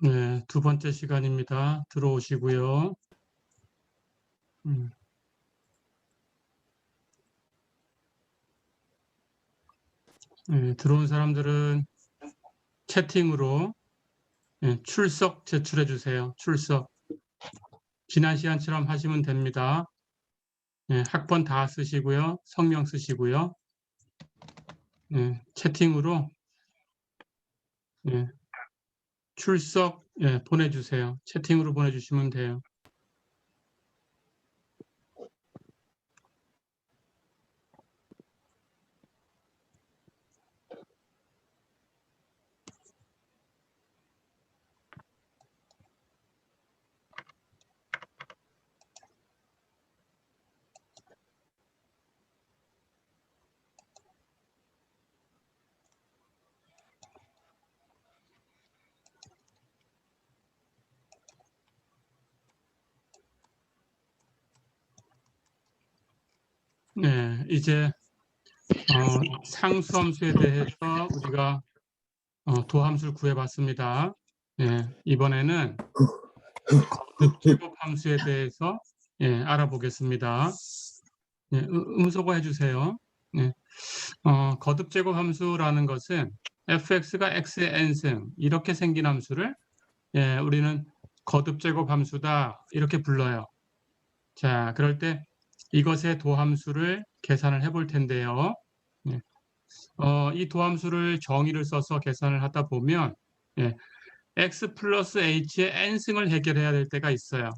네, 두 번째 시간입니다. 들어오시고요. 네, 들어온 사람들은 채팅으로 출석 제출해 주세요. 출석. 지난 시간처럼 하시면 됩니다. 학번 다 쓰시고요. 성명 쓰시고요. 채팅으로 출석 보내주세요. 채팅으로 보내주시면 돼요. 네, 이제 상수함수에 대해서 우리가 도함수를 구해봤습니다. 이번에는 거듭제곱 함수에 대해서 알아보겠습니다. 음소거 해주세요. 거듭제곱 함수라는 것은 fx가 x의 n승 이렇게 생긴 함수를 우리는 거듭제곱 함수다 이렇게 불러요. 자, 그럴 때 이것의 도함수를 계산을 해볼 텐데요. 이 도함수를 정의를 써서 계산을 하다 보면 x 플러스 h의 n승을 해결해야 될 때가 있어요.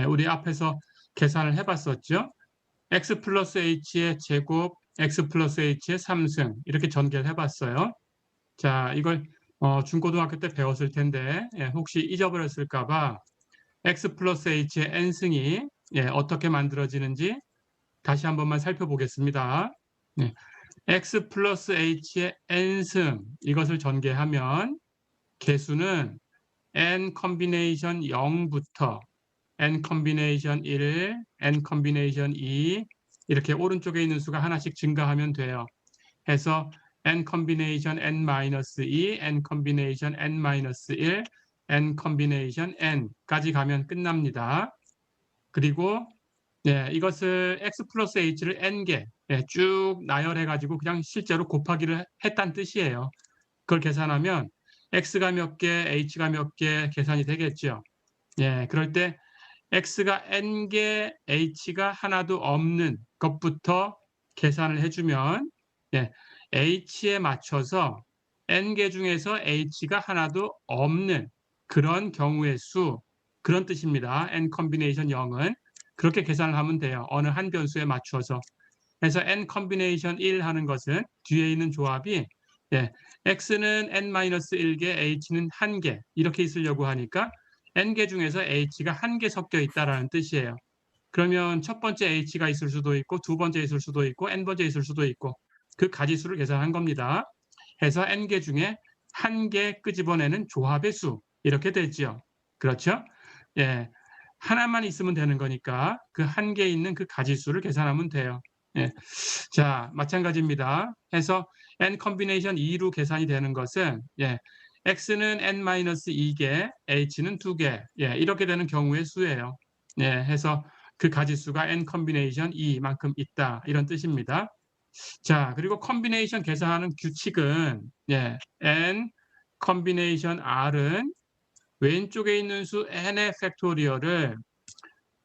우리 앞에서 계산을 해봤었죠. x 플러스 h의 제곱, x 플러스 h의 3승 이렇게 전개를 해봤어요. 자, 이걸 중고등학교 때 배웠을 텐데 혹시 잊어버렸을까 봐 x 플러스 h의 n승이 어떻게 만들어지는지 다시 한 번만 살펴보겠습니다. x 플러스 h의 n승 이것을 전개하면 개수는 n 컴비네이션 0부터 n 컴비네이션 1, n 컴비네이션 2 이렇게 오른쪽에 있는 수가 하나씩 증가하면 돼요. 해서 n 컴비네이션 n-2, n 컴비네이션 n-1, n 컴비네이션 n까지 가면 끝납니다. 그리고 이것을 x 플러스 h를 n개 쭉 나열해가지고 그냥 실제로 곱하기를 했다는 뜻이에요. 그걸 계산하면 x가 몇 개, h가 몇 개 계산이 되겠죠. 그럴 때 x가 n개, h가 하나도 없는 것부터 계산을 해주면 h에 맞춰서 n개 중에서 h가 하나도 없는 그런 경우의 수, 그런 뜻입니다. n 컴비네이션 0은 그렇게 계산을 하면 돼요. 어느 한 변수에 맞춰서. 그래서 n 컴비네이션 1 하는 것은 뒤에 있는 조합이 x는 n-1개, h는 1개 이렇게 있으려고 하니까 n개 중에서 h가 1개 섞여 있다라는 뜻이에요. 그러면 첫 번째 h가 있을 수도 있고 두 번째 있을 수도 있고 n번째 있을 수도 있고 그 가지수를 계산한 겁니다. 해서 n개 중에 1개 끄집어내는 조합의 수 이렇게 되죠. 그렇죠? 하나만 있으면 되는 거니까 그 1개 있는 그 가지수를 계산하면 돼요. 자, 마찬가지입니다. 해서 n 컴비네이션 2로 계산이 되는 것은 x는 n-2개, h는 2개 이렇게 되는 경우의 수예요. 해서 그 가지수가 n 컴비네이션 2만큼 있다 이런 뜻입니다. 자, 그리고 컴비네이션 계산하는 규칙은 n 컴비네이션 r은 왼쪽에 있는 수 n의 팩토리얼을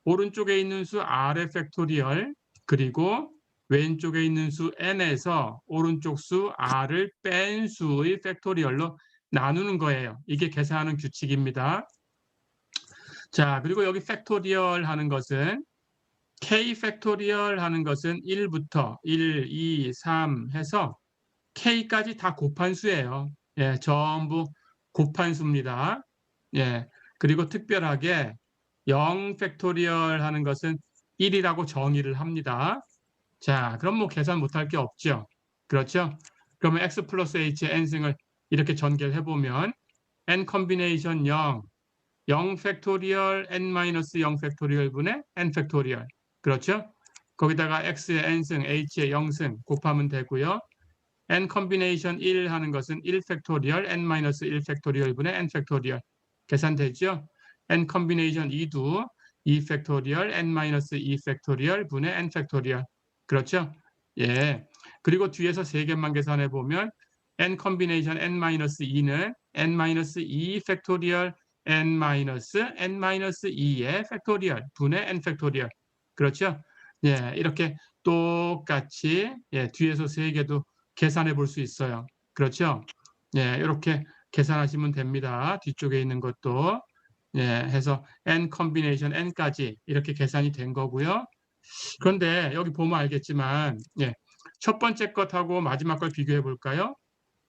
오른쪽에 있는 수 r의 팩토리얼 그리고 왼쪽에 있는 수 n에서 오른쪽 수 r을 뺀 수의 팩토리얼로 나누는 거예요. 이게 계산하는 규칙입니다. 자, 그리고 여기 팩토리얼 하는 것은 k 팩토리얼 하는 것은 1부터 1, 2, 3 해서 k까지 다 곱한 수예요. 전부 곱한 수입니다. 그리고 특별하게 0 팩토리얼 하는 것은 1이라고 정의를 합니다. 자, 그럼 뭐 계산 못할 게 없죠. 그렇죠? 그러면 x 플러스 h의 n승을 이렇게 전개를 해보면 n 컴비네이션 0, 0 팩토리얼 n-0 팩토리얼 분의 n 팩토리얼. 그렇죠? 거기다가 x의 n승, h의 0승 곱하면 되고요. n 컴비네이션 1 하는 것은 1 팩토리얼 n-1 팩토리얼 분의 n 팩토리얼. 계산되죠? n 컨비네이션 2도 2 팩토리얼 n 마이너스 2 팩토리얼 분의 n 팩토리얼. 그렇죠? 예. 그리고 뒤에서 3개만 계산해 보면 n 컨비네이션 n 마이너스 2는 n 마이너스 2 팩토리얼 n 마이너스 n 마이너스 2의 팩토리얼 분의 n 팩토리얼. 그렇죠? 예, 이렇게 똑같이 뒤에서 3개도 계산해 볼 수 있어요. 그렇죠? 예, 이렇게 계산하시면 됩니다. 뒤쪽에 있는 것도 해서 n 컨비네이션 n까지 이렇게 계산이 된 거고요. 그런데 여기 보면 알겠지만 첫 번째 것하고 마지막 걸 비교해 볼까요?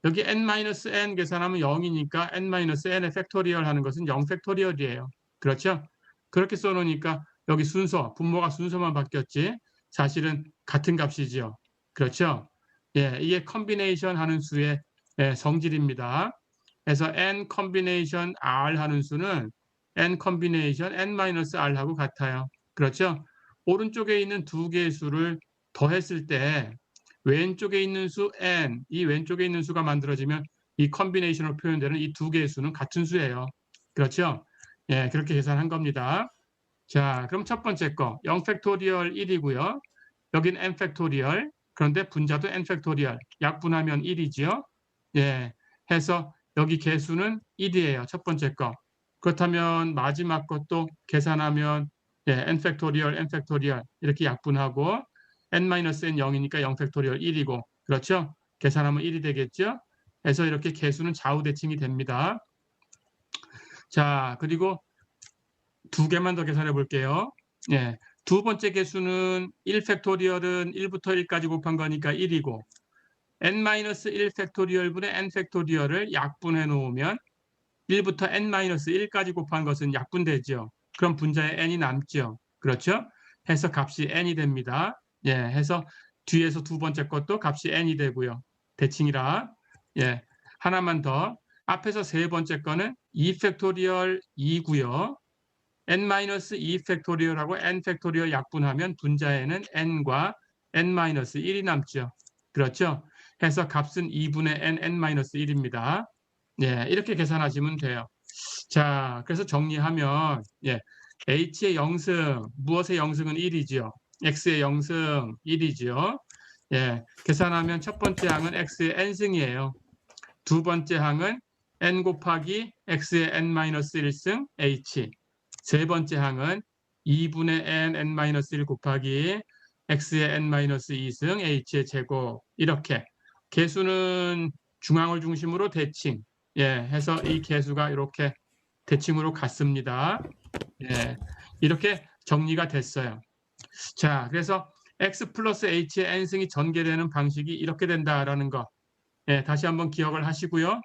여기 n-n 계산하면 0이니까 n-n의 팩토리얼 하는 것은 0 팩토리얼이에요. 그렇죠? 그렇게 써놓으니까 여기 순서, 분모가 순서만 바뀌었지 사실은 같은 값이죠. 그렇죠? 이게 컨비네이션 하는 수의 성질입니다. 그래서 n 컨비네이션 r 하는 수는 n 컨비네이션 n-r하고 같아요. 그렇죠? 오른쪽에 있는 두 개의 수를 더했을 때 왼쪽에 있는 수 n, 이 왼쪽에 있는 수가 만들어지면 이 컨비네이션으로 표현되는 이 두 개의 수는 같은 수예요. 그렇죠? 그렇게 계산한 겁니다. 자, 그럼 첫 번째 거 0 팩토리얼 1이고요. 여기는 n 팩토리얼. 그런데 분자도 n 팩토리얼. 약분하면 1이지요. 해서 여기 개수는 1이에요. 첫 번째 거. 그렇다면 마지막 것도 계산하면 n 팩토리얼, n 팩토리얼 이렇게 약분하고 n-n 0이니까 0 팩토리얼 1이고 그렇죠? 계산하면 1이 되겠죠? 그래서 이렇게 개수는 좌우 대칭이 됩니다. 자, 그리고 두 개만 더 계산해 볼게요. 두 번째 개수는 1 팩토리얼은 1부터 1까지 곱한 거니까 1이고 n-1 팩토리얼분의 n 팩토리얼을 약분해 놓으면 1부터 n-1까지 곱한 것은 약분되죠. 그럼 분자에 n이 남죠. 그렇죠? 해서 값이 n이 됩니다. 해서 뒤에서 두 번째 것도 값이 n이 되고요. 대칭이라. 하나만 더. 앞에서 세 번째 거는 2 팩토리얼 2고요. n-2 팩토리얼하고 n 팩토리얼 약분하면 분자에는 n과 n-1이 남죠. 그렇죠? 해서 값은 2분의 n-1입니다. 이렇게 계산하시면 돼요. 자, 그래서 정리하면 h의 영승, 무엇의 영승은 1이죠. x의 영승 1이죠. 계산하면 첫 번째 항은 x의 n승이에요. 두 번째 항은 n 곱하기 x의 n-1승 h. 세 번째 항은 2분의 n-1 곱하기 x의 n-2승 h의 제곱. 이렇게 개수는 중앙을 중심으로 대칭. 해서 이 개수가 이렇게 대칭으로 갔습니다. 이렇게 정리가 됐어요. 자, 그래서 x 플러스 h의 n승이 전개되는 방식이 이렇게 된다라는 거 다시 한번 기억을 하시고요.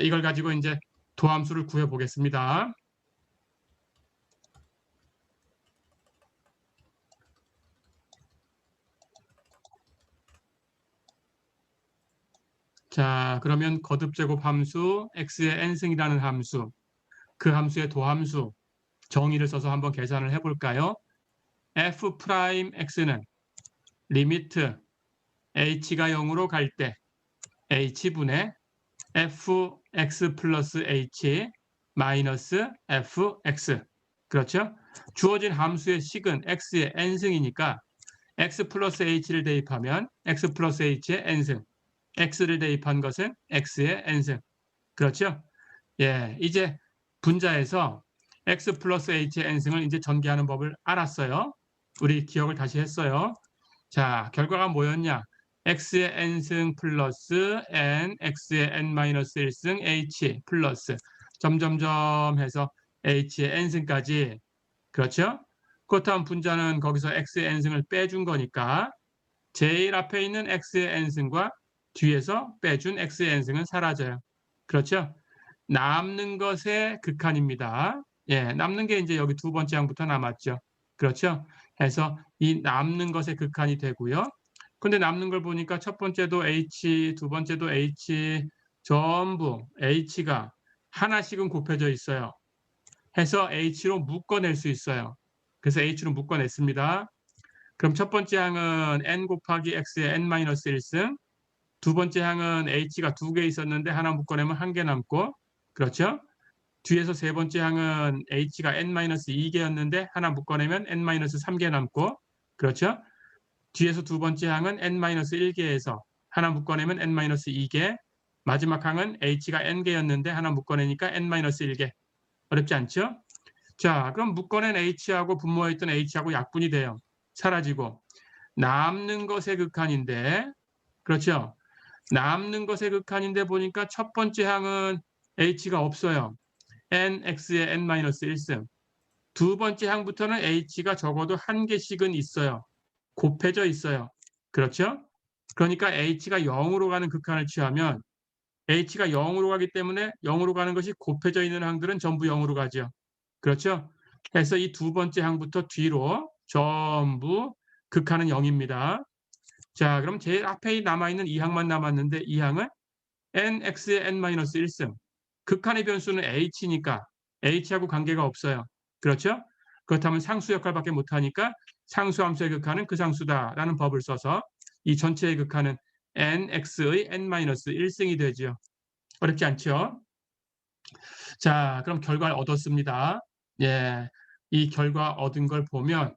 이걸 가지고 이제 도함수를 구해 보겠습니다. 자, 그러면 거듭제곱 함수 x의 n승이라는 함수, 그 함수의 도함수 정의를 써서 한번 계산을 해볼까요? f'x는 리미트 h가 0으로 갈 때 h분의 fx 플러스 h 마이너스 fx. 그렇죠? 주어진 함수의 식은 x의 n승이니까 x 플러스 h를 대입하면 x 플러스 h의 n승, x를 대입한 것은 x의 n승. 그렇죠? 이제 분자에서 x 플러스 h의 n승을 이제 전개하는 법을 알았어요. 우리 기억을 다시 했어요. 자, 결과가 뭐였냐? x의 n승 플러스 n, x의 n-1승 h 플러스 점점점 해서 h의 n승까지. 그렇죠? 그렇다면 분자는 거기서 x의 n승을 빼준 거니까 제일 앞에 있는 x의 n승과 뒤에서 빼준 x의 n승은 사라져요. 그렇죠? 남는 것의 극한입니다. 남는 게 이제 여기 두 번째 항부터 남았죠. 그렇죠? 해서 이 남는 것의 극한이 되고요. 근데 남는 걸 보니까 첫 번째도 h, 두 번째도 h, 전부 h가 하나씩은 곱해져 있어요. 해서 h로 묶어낼 수 있어요. 그래서 h로 묶어냈습니다. 그럼 첫 번째 항은 n 곱하기 x의 n-1승, 두 번째 항은 h가 두 개 있었는데 하나 묶어내면 한 개 남고, 그렇죠? 뒤에서 세 번째 항은 h가 n-2개였는데 하나 묶어내면 n-3개 남고, 그렇죠? 뒤에서 두 번째 항은 n-1개에서 하나 묶어내면 n-2개, 마지막 항은 h가 n개였는데 하나 묶어내니까 n-1개. 어렵지 않죠? 자, 그럼 묶어낸 h하고 분모했던 h하고 약분이 돼요. 사라지고. 남는 것의 극한인데, 그렇죠? 남는 것의 극한인데 보니까 첫 번째 항은 h가 없어요. nx의 n-1승. 두 번째 항부터는 h가 적어도 한 개씩은 있어요. 곱해져 있어요. 그렇죠? 그러니까 h가 0으로 가는 극한을 취하면 h가 0으로 가기 때문에 0으로 가는 것이 곱해져 있는 항들은 전부 0으로 가죠. 그렇죠? 그래서 이 두 번째 항부터 뒤로 전부 극한은 0입니다. 자, 그럼 제일 앞에 남아있는 이 항만 남았는데 이 항은 nx의 n-1승. 극한의 변수는 h니까 h하고 관계가 없어요. 그렇죠? 그렇다면 상수 역할밖에 못하니까 상수함수의 극한은 그 상수다라는 법을 써서 이 전체의 극한은 nx의 n-1승이 되죠. 어렵지 않죠? 자, 그럼 결과를 얻었습니다. 예, 이 결과 얻은 걸 보면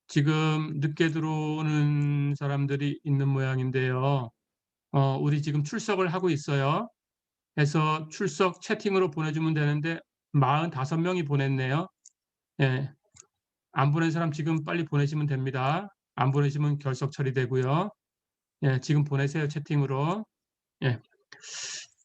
지금 늦게 들어오는 사람들이 있는 모양인데요. 우리 지금 출석을 하고 있어요. 해서 출석 채팅으로 보내주면 되는데 45명이 보냈네요. 예, 안 보낸 사람 지금 빨리 보내시면 됩니다. 안 보내시면 결석 처리되고요. 예, 지금 보내세요, 채팅으로. 예.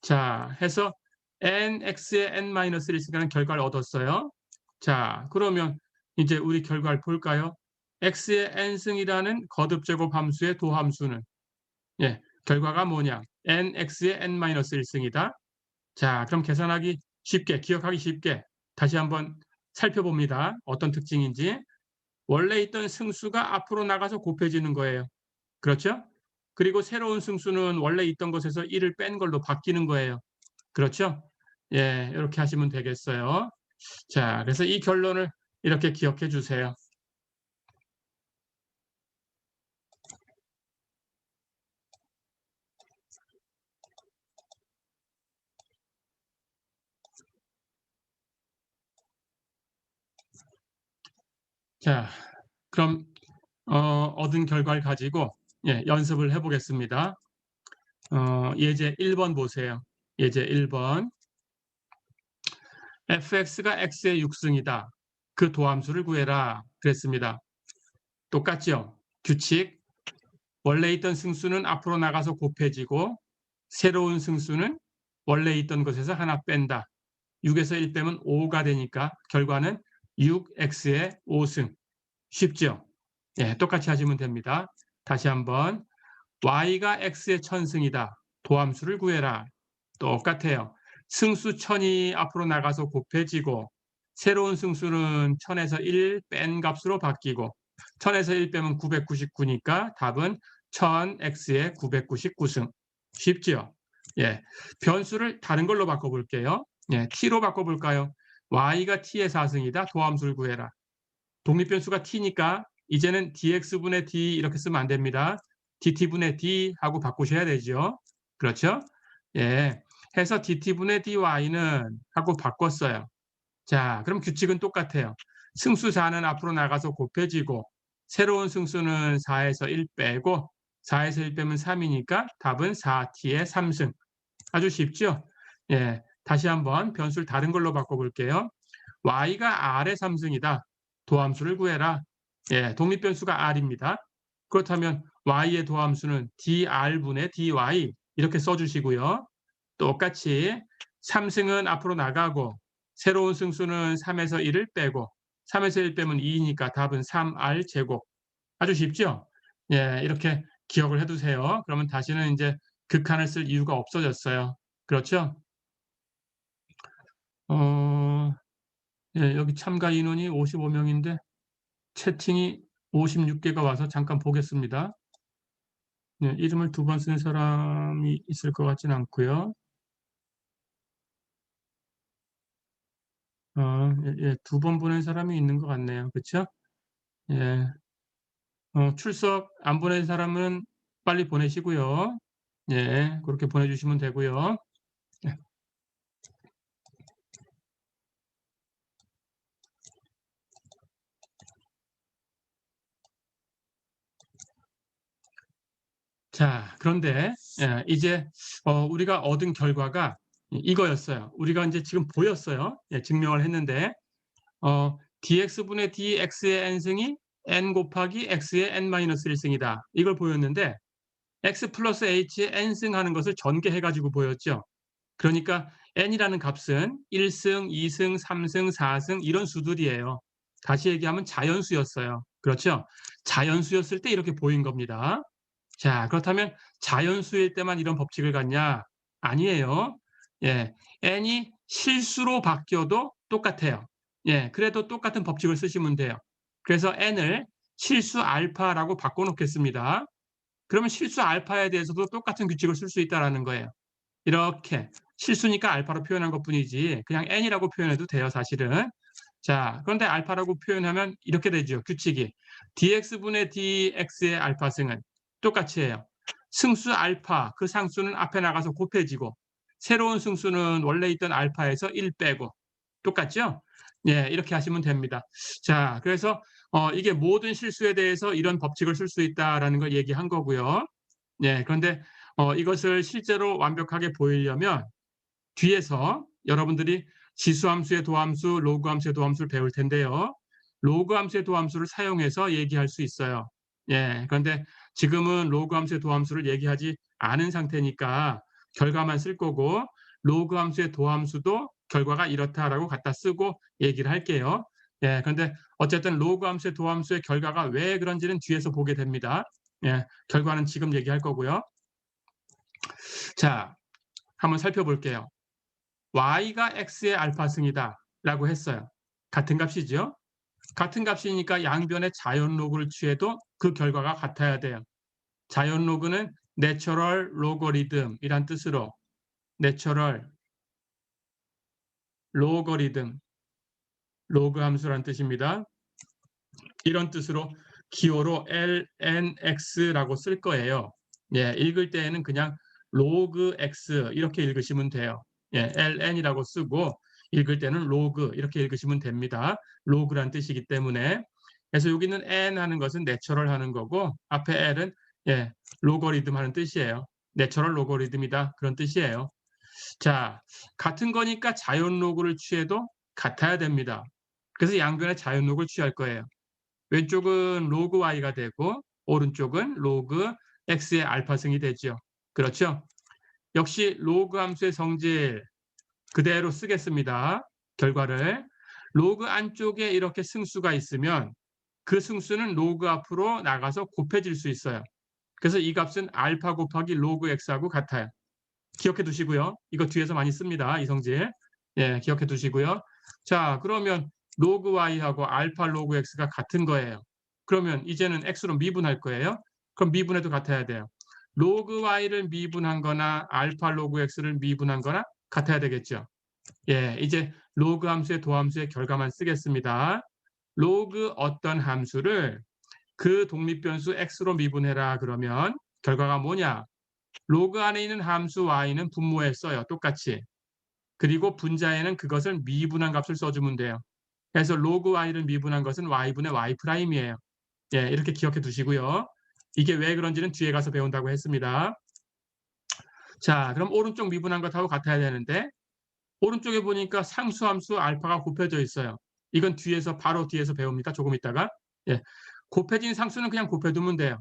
자, 해서 nx의 n-1를 쓰는 결과를 얻었어요. 자, 그러면 이제 우리 결과를 볼까요? x의 n승이라는 거듭제곱 함수의 도함수는, 예, 결과가 뭐냐? nx의 n-1승이다. 자, 그럼 계산하기 쉽게, 기억하기 쉽게 다시 한번 살펴봅니다. 어떤 특징인지. 원래 있던 승수가 앞으로 나가서 곱해지는 거예요. 그렇죠? 그리고 새로운 승수는 원래 있던 것에서 1을 뺀 걸로 바뀌는 거예요. 그렇죠? 예, 이렇게 하시면 되겠어요. 자, 그래서 이 결론을 이렇게 기억해 주세요. 자, 그럼 얻은 결과를 가지고 연습을 해보겠습니다. 예제 1번 보세요. 예제 1번. fx가 x의 6승이다. 그 도함수를 구해라. 그랬습니다. 똑같죠? 규칙. 원래 있던 승수는 앞으로 나가서 곱해지고 새로운 승수는 원래 있던 것에서 하나 뺀다. 6에서 1 빼면 5가 되니까 결과는 6x의 5승. 쉽죠? 예, 똑같이 하시면 됩니다. 다시 한번. y가 x의 1000승이다. 도함수를 구해라. 똑같아요. 승수 1000이 앞으로 나가서 곱해지고 새로운 승수는 1000에서 1 뺀 값으로 바뀌고 1000에서 1 빼면 999니까 답은 1000x의 999승. 쉽죠? 예. 변수를 다른 걸로 바꿔볼게요. 예, t로 바꿔볼까요? y가 t의 4승이다. 도함수를 구해라. 독립변수가 t니까 이제는 dx분의 d 이렇게 쓰면 안 됩니다. dt분의 d 하고 바꾸셔야 되죠. 그렇죠? 예. 해서 dt분의 dy는 하고 바꿨어요. 자, 그럼 규칙은 똑같아요. 승수 4는 앞으로 나가서 곱해지고 새로운 승수는 4에서 1 빼고 4에서 1 빼면 3이니까 답은 4t의 3승. 아주 쉽죠? 예. 다시 한번 변수를 다른 걸로 바꿔볼게요. y가 r의 3승이다. 도함수를 구해라. 예, 독립변수가 r입니다. 그렇다면 y의 도함수는 dr분의 dy 이렇게 써주시고요. 똑같이 3승은 앞으로 나가고 새로운 승수는 3에서 1을 빼고 3에서 1 빼면 2니까 답은 3r 제곱. 아주 쉽죠? 예, 이렇게 기억을 해두세요. 그러면 다시는 이제 극한을 쓸 이유가 없어졌어요. 그렇죠? 예, 여기 참가 인원이 55명인데 채팅이 56개가 와서 잠깐 보겠습니다. 예, 이름을 두 번 쓴 사람이 있을 것 같지는 않고요. 예, 두 번 보낸 사람이 있는 것 같네요. 그렇죠? 예, 출석 안 보낸 사람은 빨리 보내시고요. 예, 그렇게 보내주시면 되고요. 예. 그런데 이제 우리가 얻은 결과가 이거였어요. 우리가 이제 지금 보였어요. 증명을 했는데 dx분의 dx의 n승이 n 곱하기 x의 n-1승이다. 이걸 보였는데 x 플러스 h의 n승 하는 것을 전개해 가지고 보였죠. 그러니까 n이라는 값은 1승, 2승, 3승, 4승 이런 수들이에요. 다시 얘기하면 자연수였어요. 그렇죠? 자연수였을 때 이렇게 보인 겁니다. 자, 그렇다면 자연수일 때만 이런 법칙을 갖냐? 아니에요. 예, n이 실수로 바뀌어도 똑같아요. 예, 그래도 똑같은 법칙을 쓰시면 돼요. 그래서 n을 실수 알파라고 바꿔놓겠습니다. 그러면 실수 알파에 대해서도 똑같은 규칙을 쓸 수 있다는 거예요. 이렇게 실수니까 알파로 표현한 것뿐이지 그냥 n이라고 표현해도 돼요, 사실은. 자, 그런데 알파라고 표현하면 이렇게 되죠, 규칙이. dx분의 dx의 알파승은 똑같이 해요. 승수 알파, 그 상수는 앞에 나가서 곱해지고 새로운 승수는 원래 있던 알파에서 1 빼고 똑같죠? 예, 이렇게 하시면 됩니다. 자, 그래서 이게 모든 실수에 대해서 이런 법칙을 쓸 수 있다라는 걸 얘기한 거고요. 예, 그런데 이것을 실제로 완벽하게 보이려면 뒤에서 여러분들이 지수함수의 도함수, 로그함수의 도함수를 배울 텐데요. 로그함수의 도함수를 사용해서 얘기할 수 있어요. 예, 그런데 지금은 로그함수의 도함수를 얘기하지 않은 상태니까 결과만 쓸 거고 로그함수의 도함수도 결과가 이렇다라고 갖다 쓰고 얘기를 할게요. 예, 그런데 어쨌든 로그함수의 도함수의 결과가 왜 그런지는 뒤에서 보게 됩니다. 예, 결과는 지금 얘기할 거고요. 자, 한번 살펴볼게요. y가 x의 알파승이다 라고 했어요. 같은 값이죠. 같은 값이니까 양변의 자연로그를 취해도 그 결과가 같아야 돼요. 자연로그는 내추럴 로거리즘이란 뜻으로 내추럴 로거리즘, 로그 함수란 뜻입니다. 이런 뜻으로 기호로 lnx라고 쓸 거예요. 예, 읽을 때에는 그냥 로그 x 이렇게 읽으시면 돼요. 예, ln이라고 쓰고 읽을 때는 로그 이렇게 읽으시면 됩니다. 로그란 뜻이기 때문에. 그래서 여기는 n 하는 것은 내추럴 하는 거고 앞에 l은 로거리즘 하는 뜻이에요. 내추럴 로거리즘이다 그런 뜻이에요. 자, 같은 거니까 자연 로그를 취해도 같아야 됩니다. 그래서 양변의 자연 로그를 취할 거예요. 왼쪽은 로그 y가 되고 오른쪽은 로그 x의 알파승이 되죠. 그렇죠? 역시 로그 함수의 성질 그대로 쓰겠습니다. 결과를. 로그 안쪽에 이렇게 승수가 있으면 그 승수는 로그 앞으로 나가서 곱해질 수 있어요. 그래서 이 값은 알파 곱하기 로그 x하고 같아요. 기억해 두시고요. 이거 뒤에서 많이 씁니다. 이 성질. 예, 기억해 두시고요. 자, 그러면 로그 y하고 알파 로그 x가 같은 거예요. 그러면 이제는 x로 미분할 거예요. 그럼 미분해도 같아야 돼요. 로그 y를 미분한 거나 알파 로그 x를 미분한 거나 같아야 되겠죠. 예, 이제 로그 함수의 도함수의 결과만 쓰겠습니다. 로그 어떤 함수를 그 독립변수 x로 미분해라 그러면 결과가 뭐냐? 로그 안에 있는 함수 y는 분모에 써요. 똑같이. 그리고 분자에는 그것을 미분한 값을 써주면 돼요. 그래서 로그 y를 미분한 것은 y분의 y'이에요. 예, 이렇게 기억해 두시고요. 이게 왜 그런지는 뒤에 가서 배운다고 했습니다. 자, 그럼 오른쪽 미분한 것하고 같아야 되는데 오른쪽에 보니까 상수함수 알파가 곱해져 있어요. 이건 뒤에서 바로 뒤에서 배웁니다. 조금 있다가. 예, 곱해진 상수는 그냥 곱해두면 돼요.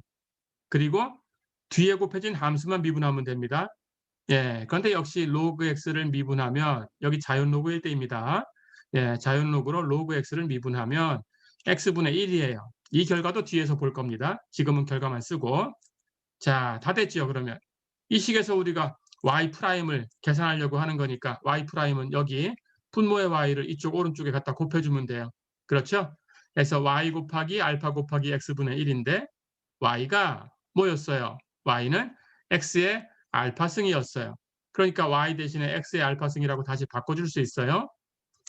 그리고 뒤에 곱해진 함수만 미분하면 됩니다. 예, 그런데 역시 로그 x를 미분하면 여기 자연 로그 1대입니다. 예, 자연 로그로 로그 x를 미분하면 x분의 1이에요. 이 결과도 뒤에서 볼 겁니다. 지금은 결과만 쓰고. 자, 다 됐지요, 그러면. 이 식에서 우리가 y'을 계산하려고 하는 거니까 y'은 여기 분모의 y를 이쪽 오른쪽에 갖다 곱해주면 돼요. 그렇죠? 그래서 y 곱하기 알파 곱하기 x분의 1인데 y가 뭐였어요? y는 x의 알파승이었어요. 그러니까 y 대신에 x의 알파승이라고 다시 바꿔줄 수 있어요.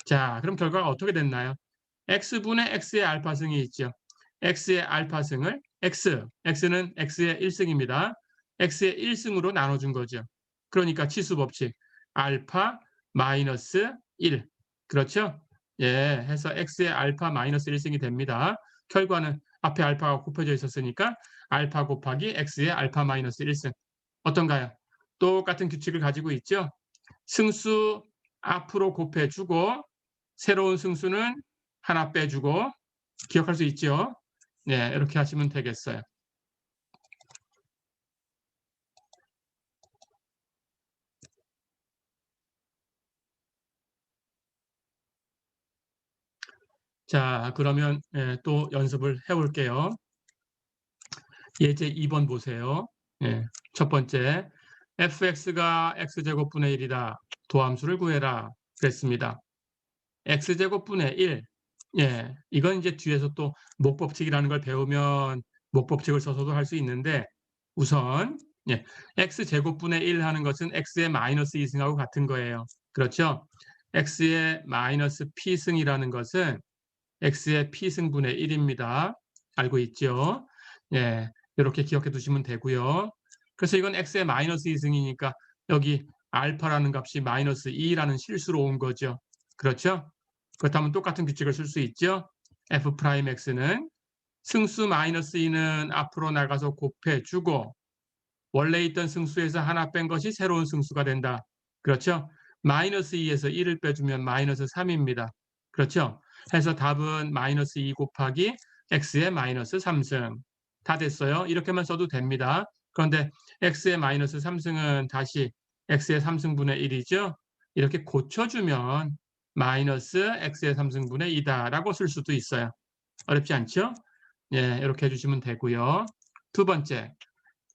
자, 그럼 결과가 어떻게 됐나요? x분의 x의 알파승이 있죠. x의 알파승을 x는 x의 1승입니다. x의 1승으로 나눠준 거죠. 그러니까 치수법칙 알파 마이너스 1 그렇죠? 예, 해서 x의 알파 마이너스 1승이 됩니다. 결과는 앞에 알파가 곱해져 있었으니까 알파 곱하기 x의 알파 마이너스 1승 어떤가요? 똑같은 규칙을 가지고 있죠. 승수 앞으로 곱해주고 새로운 승수는 하나 빼주고 기억할 수 있죠. 네, 이렇게 하시면 되겠어요. 자, 그러면 또 연습을 해볼게요. 예제 2번 보세요. 첫 번째, fx가 x제곱분의 1이다. 도함수를 구해라. 그랬습니다. x제곱분의 1. 이건 이제 뒤에서 또 목법칙이라는 걸 배우면 목법칙을 써서도 할 수 있는데 우선 x제곱분의 1 하는 것은 x의 마이너스 2승하고 같은 거예요. 그렇죠? x의 마이너스 p승이라는 것은 x의 p승분의 1입니다. 알고 있죠? 이렇게 기억해 두시면 되고요. 그래서 이건 x의 마이너스 2승이니까 여기 알파라는 값이 마이너스 2라는 실수로 온 거죠. 그렇죠? 그렇다면 똑같은 규칙을 쓸 수 있죠. f'x는 승수 마이너스 2는 앞으로 나가서 곱해주고 원래 있던 승수에서 하나 뺀 것이 새로운 승수가 된다. 그렇죠? 마이너스 2에서 1을 빼주면 마이너스 3입니다. 그렇죠? 해서 답은 마이너스 2 곱하기 x의 마이너스 3승. 다 됐어요. 이렇게만 써도 됩니다. 그런데 x의 마이너스 3승은 다시 x의 3승분의 1이죠. 이렇게 고쳐주면 마이너스 x의 3승분의 2다라고 쓸 수도 있어요. 어렵지 않죠? 이렇게 해주시면 되고요. 두 번째,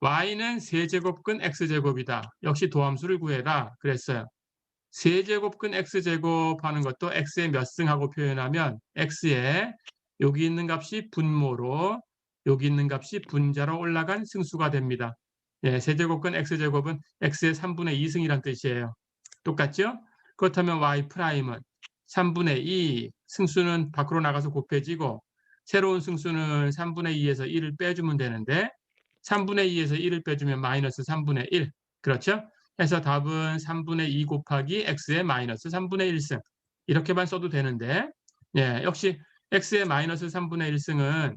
y는 세제곱근 x제곱이다. 역시 도함수를 구해라. 그랬어요. 세제곱근 x제곱 하는 것도 x의 몇 승하고 표현하면 x의 여기 있는 값이 분모로 여기 있는 값이 분자로 올라간 승수가 됩니다. 세제곱근 x제곱은 x의 3분의 2승이란 뜻이에요. 똑같죠? 그렇다면 y''은 3분의 2 승수는 밖으로 나가서 곱해지고 새로운 승수는 3분의 2에서 1을 빼주면 되는데 3분의 2에서 1을 빼주면 마이너스 3분의 1. 그렇죠? 해서 답은 3분의 2 곱하기 x의 마이너스 3분의 1승. 이렇게만 써도 되는데 역시 x의 마이너스 3분의 1승은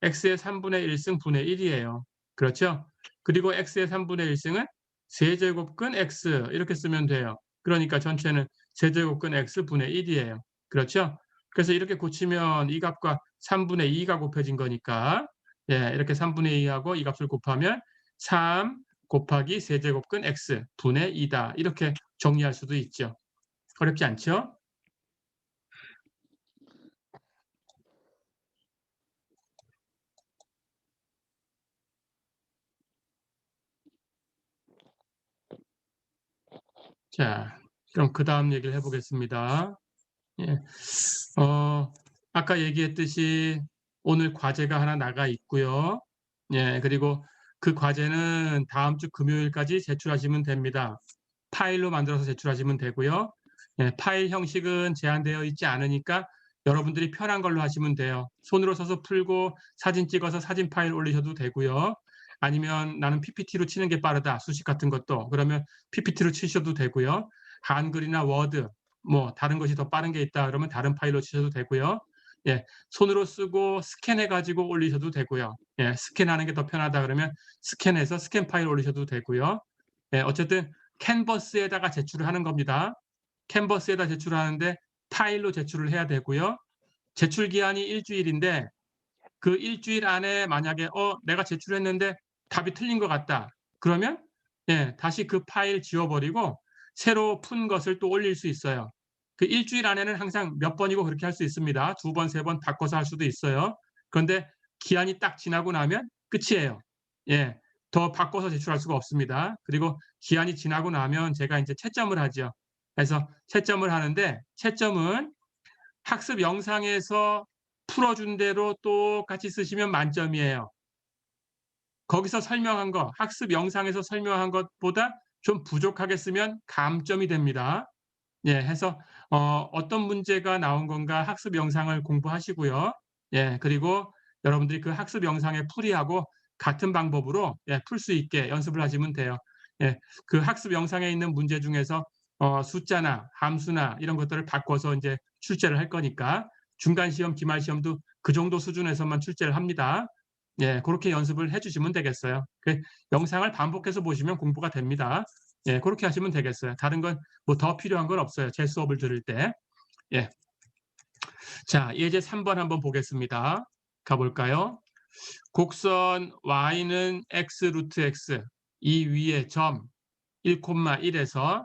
x의 3분의 1승 분의 1이에요. 그렇죠? 그리고 x의 3분의 1승은 세제곱근 x 이렇게 쓰면 돼요. 그러니까 전체는 세제곱근 x 분의 1이에요. 그렇죠? 그래서 이렇게 고치면 이 값과 3분의 2가 곱해진 거니까 이렇게 3분의 2하고 이 값을 곱하면 3 곱하기 세제곱근 x 분의 2다. 이렇게 정리할 수도 있죠. 어렵지 않죠? 자, 그럼 그 다음 얘기를 해보겠습니다. 아까 얘기했듯이 오늘 과제가 하나 나가 있고요. 그리고 그 과제는 다음 주 금요일까지 제출하시면 됩니다. 파일로 만들어서 제출하시면 되고요. 파일 형식은 제한되어 있지 않으니까 여러분들이 편한 걸로 하시면 돼요. 손으로 써서 풀고 사진 찍어서 사진 파일 올리셔도 되고요. 아니면 나는 PPT로 치는 게 빠르다. 수식 같은 것도. 그러면 PPT로 치셔도 되고요. 한글이나 워드, 뭐 다른 것이 더 빠른 게 있다 그러면 다른 파일로 치셔도 되고요. 손으로 쓰고 스캔해 가지고 올리셔도 되고요. 스캔하는 게 더 편하다 그러면 스캔해서 스캔 파일 올리셔도 되고요. 어쨌든 캔버스에다가 제출을 하는 겁니다. 캔버스에다 제출하는데 파일로 제출을 해야 되고요. 제출 기한이 일주일인데 그 일주일 안에 만약에 내가 제출했는데 답이 틀린 것 같다. 그러면 다시 그 파일 지워버리고 새로 푼 것을 또 올릴 수 있어요. 그 일주일 안에는 항상 몇 번이고 그렇게 할 수 있습니다. 2번, 3번 바꿔서 할 수도 있어요. 그런데 기한이 딱 지나고 나면 끝이에요. 더 바꿔서 제출할 수가 없습니다. 그리고 기한이 지나고 나면 제가 이제 채점을 하죠. 그래서 채점을 하는데 채점은 학습 영상에서 풀어준 대로 똑같이 쓰시면 만점이에요. 거기서 설명한 거, 학습 영상에서 설명한 것보다 좀 부족하게 쓰면 감점이 됩니다. 해서 어떤 문제가 나온 건가 학습 영상을 공부하시고요. 그리고 여러분들이 그 학습 영상의 풀이하고 같은 방법으로 풀 수 있게 연습을 하시면 돼요. 그 학습 영상에 있는 문제 중에서 숫자나 함수나 이런 것들을 바꿔서 이제 출제를 할 거니까 중간 시험, 기말 시험도 그 정도 수준에서만 출제를 합니다. 예, 그렇게 연습을 해주시면 되겠어요. 그 영상을 반복해서 보시면 공부가 됩니다. 예, 그렇게 하시면 되겠어요. 다른 건 뭐 더 필요한 건 없어요. 제 수업을 들을 때. 예. 자, 예제 3번 한번 보겠습니다. 가볼까요? 곡선 y는 x 루트 x, 이 위의 점 1,1에서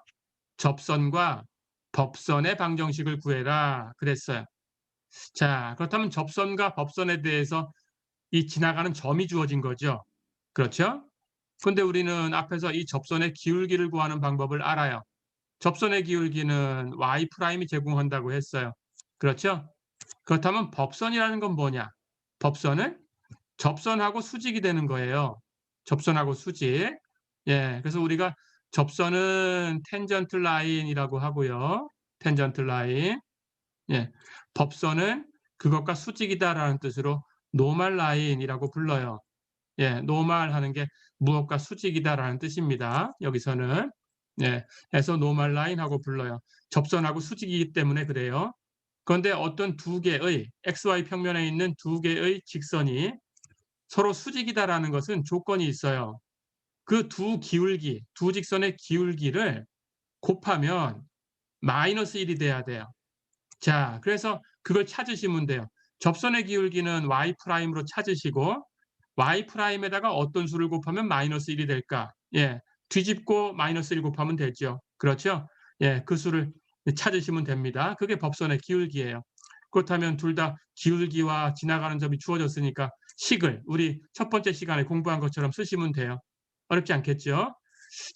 접선과 법선의 방정식을 구해라 그랬어요. 자, 그렇다면 접선과 법선에 대해서 이 지나가는 점이 주어진 거죠. 그렇죠? 근데 우리는 앞에서 이 접선의 기울기를 구하는 방법을 알아요. 접선의 기울기는 y' 제공한다고 했어요. 그렇죠? 그렇다면 법선이라는 건 뭐냐? 법선은 접선하고 수직이 되는 거예요. 접선하고 수직. 예, 그래서 우리가 접선은 텐전트 라인이라고 하고요. 텐전트 라인. 예, 법선은 그것과 수직이다라는 뜻으로 노멀 라인이라고 불러요. 예, 노멀 하는 게 무엇과 수직이다라는 뜻입니다. 여기서는. 예, 해서 노멀 라인하고 불러요. 접선하고 수직이기 때문에 그래요. 그런데 어떤 두 개의 XY 평면에 있는 두 개의 직선이 서로 수직이다라는 것은 조건이 있어요. 그 두 기울기, 두 직선의 기울기를 곱하면 마이너스 1이 돼야 돼요. 자, 그래서 그걸 찾으시면 돼요. 접선의 기울기는 y'으로 찾으시고 y'에다가 어떤 수를 곱하면 마이너스 1이 될까? 예, 뒤집고 마이너스 1 곱하면 되죠. 그렇죠? 예, 그 수를 찾으시면 됩니다. 그게 법선의 기울기예요. 그렇다면 둘 다 기울기와 지나가는 점이 주어졌으니까 식을 우리 첫 번째 시간에 공부한 것처럼 쓰시면 돼요. 어렵지 않겠죠?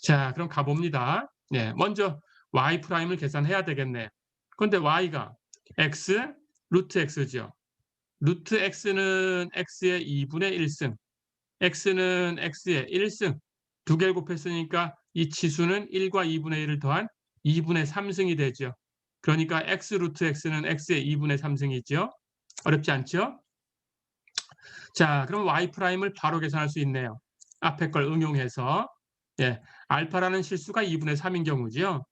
자, 그럼 가봅니다. 예, 먼저 y'을 계산해야 되겠네요. 그런데 y가 x, 루트 x죠. 루트 x는 x의 2분의 1승, x는 x의 1승, 두 개를 곱했으니까 이 치수는 1과 2분의 1을 더한 2분의 3승이 되죠. 그러니까 x 루트 x는 x의 2분의 3승이죠. 어렵지 않죠? 자, 그럼 y'을 바로 계산할 수 있네요. 앞에 걸 응용해서. 예, 알파라는 실수가 2분의 3인 경우죠.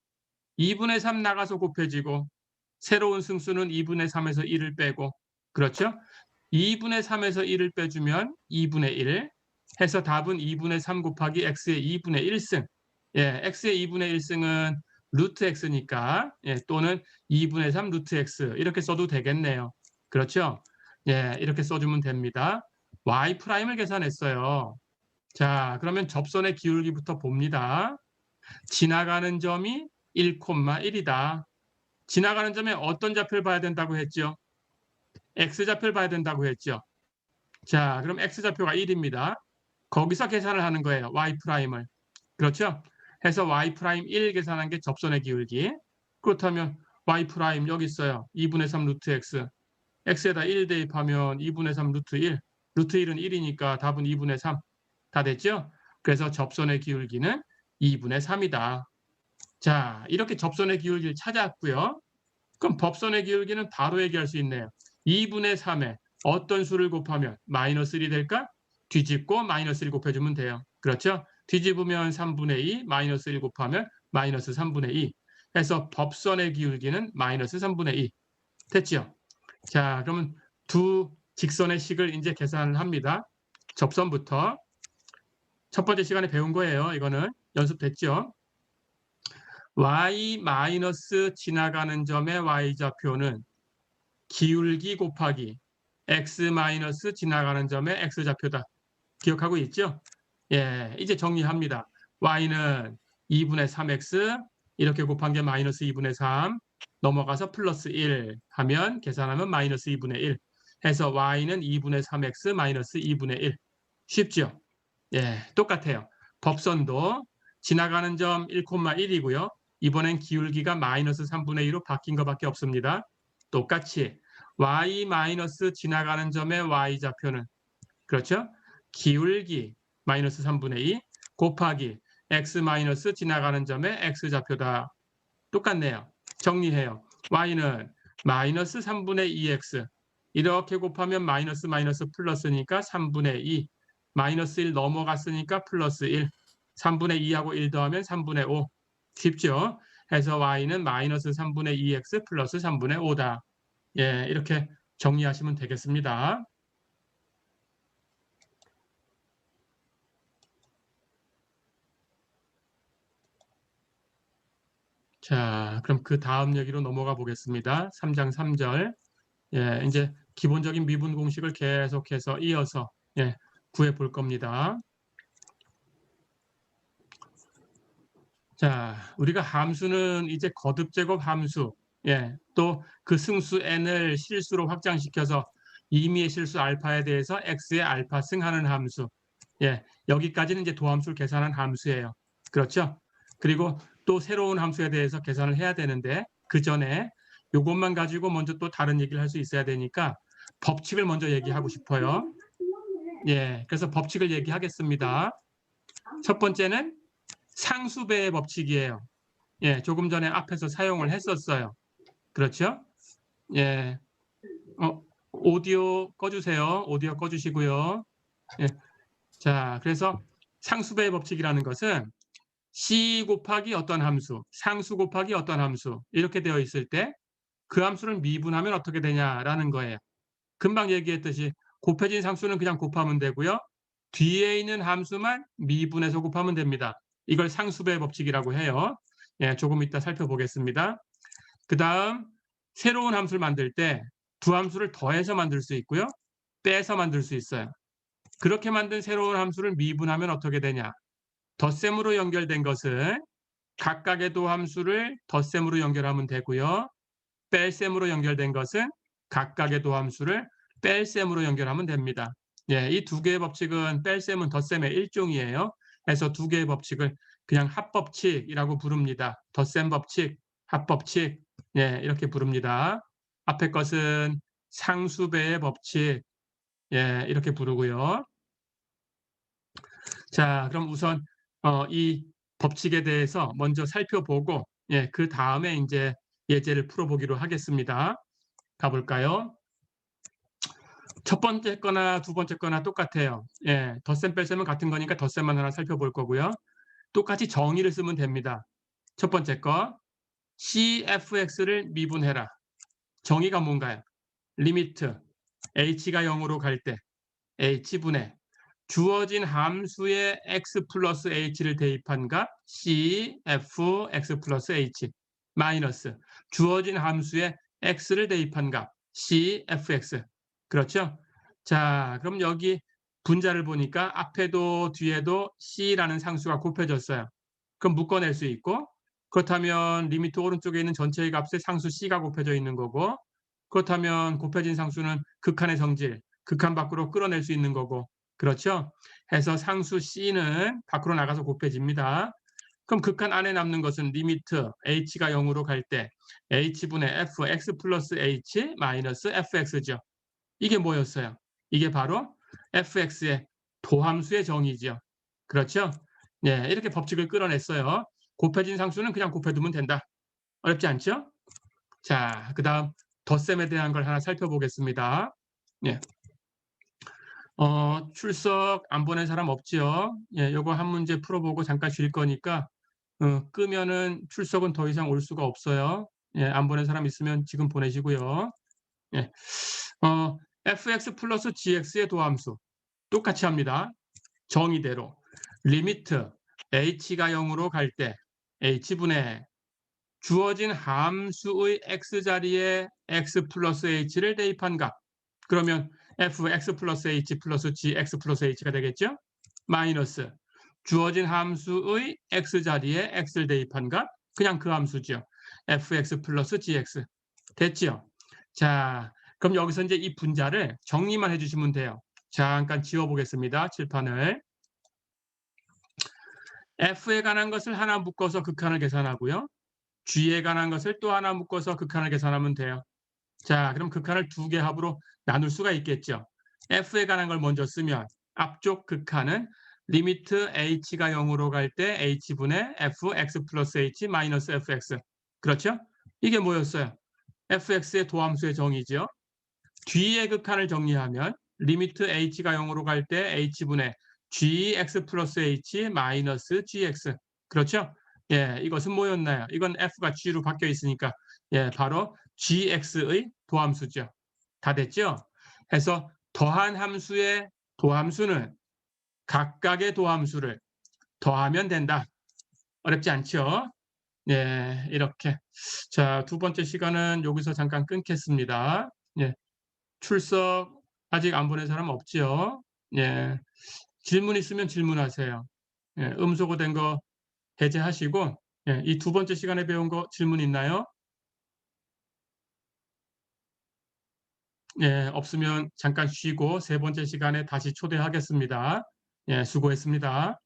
2분의 3 나가서 곱해지고 새로운 승수는 2분의 3에서 1을 빼고 그렇죠? 2분의 3에서 1을 빼주면 2분의 1 해서 답은 2분의 3 곱하기 x의 2분의 1승. 예, x의 2분의 1승은 루트 x니까 예, 또는 2분의 3 루트 x 이렇게 써도 되겠네요. 그렇죠? 예, 이렇게 써주면 됩니다. y'을 계산했어요. 자, 그러면 접선의 기울기부터 봅니다. 지나가는 점이 1,1이다. 지나가는 점에 어떤 좌표를 봐야 된다고 했죠? x좌표를 봐야 된다고 했죠. 자, 그럼 x좌표가 1입니다. 거기서 계산을 하는 거예요. y'을. 그렇죠? 해서 y'1 계산한 게 접선의 기울기. 그렇다면 y' 여기 있어요. 2분의 3 루트 x. x에다 1 대입하면 2분의 3 루트 1. 루트 1은 1이니까 답은 2분의 3. 다 됐죠? 그래서 접선의 기울기는 2분의 3이다. 자, 이렇게 접선의 기울기를 찾았고요. 그럼 법선의 기울기는 바로 얘기할 수 있네요. 2분의 3에 어떤 수를 곱하면 마이너스 1이 될까? 뒤집고 마이너스 1 곱해주면 돼요. 그렇죠? 뒤집으면 3분의 2, 마이너스 1 곱하면 마이너스 3분의 2 해서 법선의 기울기는 마이너스 3분의 2. 됐죠? 자, 그러면 두 직선의 식을 이제 계산을 합니다. 접선부터. 첫 번째 시간에 배운 거예요. 이거는 연습됐죠? y 마이너스 지나가는 점의 y좌표는 기울기 곱하기 x 마이너스 지나가는 점의 x좌표다. 기억하고 있죠? 예, 이제 정리합니다. y는 2분의 3x 이렇게 곱한 게 마이너스 2분의 3 넘어가서 플러스 1 하면 계산하면 마이너스 2분의 1 해서 y는 2분의 3x 마이너스 2분의 1 쉽죠? 예, 똑같아요. 법선도 지나가는 점 1,1이고요. 이번엔 기울기가 마이너스 3분의 2로 바뀐 것밖에 없습니다. 똑같이 y 마이너스 지나가는 점의 y좌표는 그렇죠? 기울기 마이너스 3분의 2 곱하기 x 마이너스 지나가는 점의 x좌표다. 똑같네요. 정리해요. y는 마이너스 3분의 2x 이렇게 곱하면 마이너스 마이너스 플러스니까 3분의 2 마이너스 1 넘어갔으니까 플러스 1 3분의 2하고 1 더하면 3분의 5 쉽죠? 해서 y는 마이너스 3분의 2x 플러스 3분의 5다. 예, 이렇게 정리하시면 되겠습니다. 자, 그럼 그 다음 얘기로 넘어가 보겠습니다. 3장 3절. 예, 이제 기본적인 미분 공식을 계속해서 이어서 구해 볼 겁니다. 자, 우리가 함수는 이제 거듭 제곱 함수, 또 그 승수 n을 실수로 확장시켜서 임의의 실수 알파에 대해서 x의 알파 승하는 함수, 여기까지는 이제 도함수를 계산한 함수예요. 그렇죠? 그리고 또 새로운 함수에 대해서 계산을 해야 되는데 그 전에 이것만 가지고 먼저 또 다른 얘기를 할 수 있어야 되니까 법칙을 먼저 얘기하고 싶어요. 그래서 법칙을 얘기하겠습니다. 첫 번째는 상수배의 법칙이에요. 조금 전에 앞에서 사용을 했었어요. 그렇죠? 오디오 꺼주세요. 오디오 꺼주시고요. 자, 그래서 상수배의 법칙이라는 것은 C 곱하기 어떤 함수, 상수 곱하기 어떤 함수 이렇게 되어 있을 때 그 함수를 미분하면 어떻게 되냐라는 거예요. 금방 얘기했듯이 곱해진 상수는 그냥 곱하면 되고요. 뒤에 있는 함수만 미분해서 곱하면 됩니다. 이걸 상수배의 법칙이라고 해요. 조금 이따 살펴보겠습니다. 그 다음 새로운 함수를 만들 때 두 함수를 더해서 만들 수 있고요. 빼서 만들 수 있어요. 그렇게 만든 새로운 함수를 미분하면 어떻게 되냐. 덧셈으로 연결된 것은 각각의 도함수를 덧셈으로 연결하면 되고요. 뺄셈으로 연결된 것은 각각의 도함수를 뺄셈으로 연결하면 됩니다. 이 두 개의 법칙은 뺄셈은 덧셈의 일종이에요. 그래서 두 개의 법칙을 그냥 합법칙이라고 부릅니다. 덧셈 법칙, 합법칙, 이렇게 부릅니다. 앞에 것은 상수배의 법칙, 이렇게 부르고요. 자, 그럼 우선 이 법칙에 대해서 먼저 살펴보고 그 다음에 이제 예제를 풀어보기로 하겠습니다. 가볼까요? 첫 번째 거나 두 번째 거나 똑같아요. 덧셈 뺄셈은 같은 거니까 덧셈만 하나 살펴볼 거고요. 똑같이 정의를 쓰면 됩니다. 첫 번째 거 CFX를 미분해라. 정의가 뭔가요? 리미트 h가 0으로 갈 때 h분의 주어진 함수의 x 플러스 h를 대입한 값 CFX 플러스 h 마이너스 주어진 함수의 x를 대입한 값 CFX. 그렇죠? 자, 그럼 여기 분자를 보니까 앞에도 뒤에도 C라는 상수가 곱해졌어요. 그럼 묶어낼 수 있고, 그렇다면 리미트 오른쪽에 있는 전체의 값에 상수 C가 곱해져 있는 거고, 그렇다면 곱해진 상수는 극한의 성질, 극한 밖으로 끌어낼 수 있는 거고, 그렇죠? 해서 상수 C는 밖으로 나가서 곱해집니다. 그럼 극한 안에 남는 것은 리미트 h가 0으로 갈 때 h분의 fx 플러스 h 마이너스 fx죠. 이게 뭐였어요? 이게 바로 fx의 도함수의 정의죠. 그렇죠? 이렇게 법칙을 끌어냈어요. 곱해진 상수는 그냥 곱해두면 된다. 어렵지 않죠? 자, 그 다음 덧셈에 대한 걸 하나 살펴보겠습니다. 출석 안 보낸 사람 없지요? 요거 한 문제 풀어보고 잠깐 쉴 거니까 끄면은 출석은 더 이상 올 수가 없어요. 안 보낸 사람 있으면 지금 보내시고요. fx 플러스 gx의 도함수 똑같이 합니다. 정의대로 리미트 h가 0으로 갈 때 h분의 주어진 함수의 x자리에 x 플러스 h를 대입한 값. 그러면 fx 플러스 h 플러스 gx 플러스 h가 되겠죠? 마이너스 주어진 함수의 x자리에 x를 대입한 값. 그냥 그 함수죠. fx 플러스 gx. 됐죠? 자, 그럼 여기서 이제 이 분자를 정리만 해주시면 돼요. 잠깐 지워보겠습니다. 칠판을. f에 관한 것을 하나 묶어서 극한을 계산하고요. g에 관한 것을 또 하나 묶어서 극한을 계산하면 돼요. 자, 그럼 극한을 두 개 합으로 나눌 수가 있겠죠. f에 관한 걸 먼저 쓰면 앞쪽 극한은 리미트 h가 0으로 갈 때 h분의 fx 플러스 h 마이너스 fx. 그렇죠? 이게 뭐였어요? fx의 도함수의 정의죠. 뒤의 극한을 정리하면 리미트 h가 0으로 갈 때 h분의 gx 플러스 h 마이너스 gx. 그렇죠? 이것은 뭐였나요? 이건 f가 g로 바뀌어 있으니까 바로 gx의 도함수죠. 다 됐죠? 해서 더한 함수의 도함수는 각각의 도함수를 더하면 된다. 어렵지 않죠? 예, 이렇게. 자, 두 번째 시간은 여기서 잠깐 끊겠습니다. 예, 출석 아직 안 보낸 사람 없지요? 예, 질문 있으면 질문하세요. 예, 음소거된 거 해제하시고, 예, 이 두 번째 시간에 배운 거 질문 있나요? 예, 없으면 잠깐 쉬고 세 번째 시간에 다시 초대하겠습니다. 예, 수고했습니다.